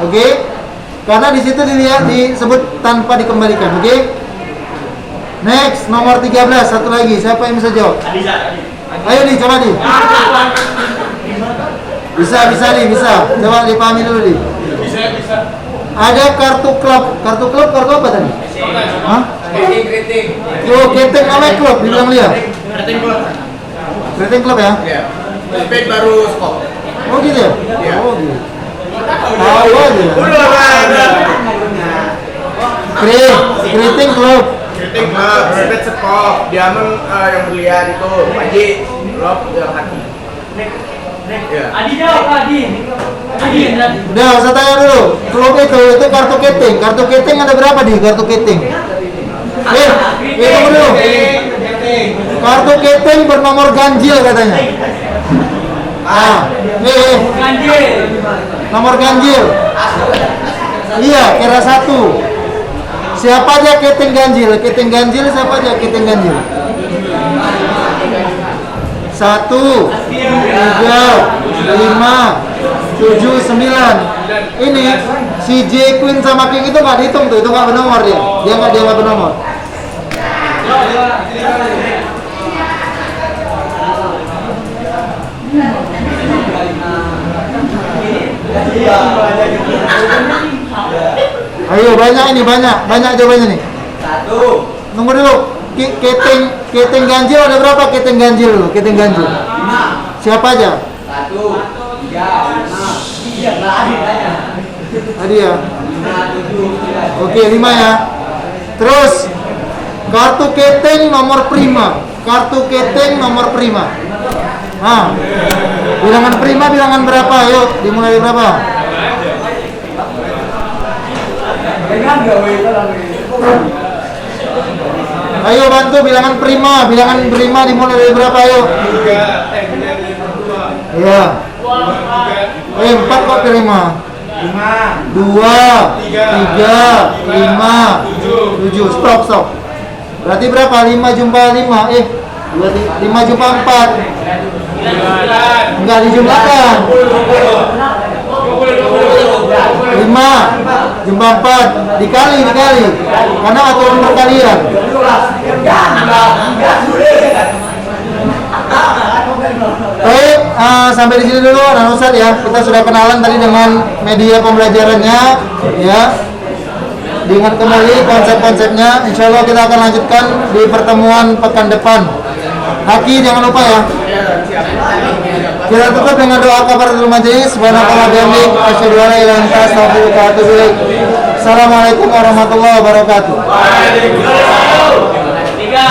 Oke. Karena di situ dilihat disebut tanpa dikembalikan, oke? Next, nomor 13, satu lagi. Siapa yang bisa jawab? Ayo nih, coba nih. Bisa. Coba dipahami dulu nih. Bisa. Ada kartu klub. Kartu apa tadi? Hah? Kriting. Keteng namanya klub, dibilang lihat. Kriting klub ya? Iya. Speed baru skop. Oh gitu ya? Iya. Oh gitu. Tahu aja. Udah ada. Kriting klub. Kriting klub, speed skop. Diamond yang berlian itu. Paji, klub yang hati. Iya. Adi jawab, Adi. Udah, saya tanya dulu. Klub itu kartu keting. Kartu keting ada berapa di kartu keting? Itu dulu. Kartu keting bernomor ganjil katanya. Ganjil. Nomor ganjil. Iya, kira 1. Siapa aja keting ganjil? Keting ganjil siapa aja keting ganjil? 1, 3, 5, 7, 9. Ini si J Queen sama King itu nggak dihitung tuh, itu nggak bernomor dia. Dia nggak bernomor. Ayo banyak jawabannya nih. 1. Nomor dulu. Keting ganjil ada berapa? Keting ganjil dulu. Keting ganjil. 5. Siapa aja? 1, 2, 3, 4. Tadi ya. Oke, 5 ya. Terus kartu keting nomor prima. Kartu keting nomor prima. Bilangan prima bilangan berapa? Yuk, dimulai dari berapa? Ayo bantu bilangan prima dimulai dari berapa? Yuk. Iya. 4 kok prima. 2, 3, 5, 7. Stop. Berarti berapa? 5 jumpa 5. 5 jumpa 4. Enggak dijumlahkan. 5 jumlah 4 dikali karena aturan perkalian. Baik, sampai di sini dulu Anak Ustadz ya. Kita sudah kenalan tadi dengan media pembelajarannya ya. Diingat kembali konsep-konsepnya. Insya Allah kita akan lanjutkan di pertemuan pekan depan. Haki jangan lupa ya. Kita tutup dengan doa kafaratul majelis. Subhanallahi wa bihamdihi, asyhadu an la ilaha illa anta, astaghfiruka wa atubu ilaik. Assalamualaikum warahmatullahi wabarakatuh. Tiga.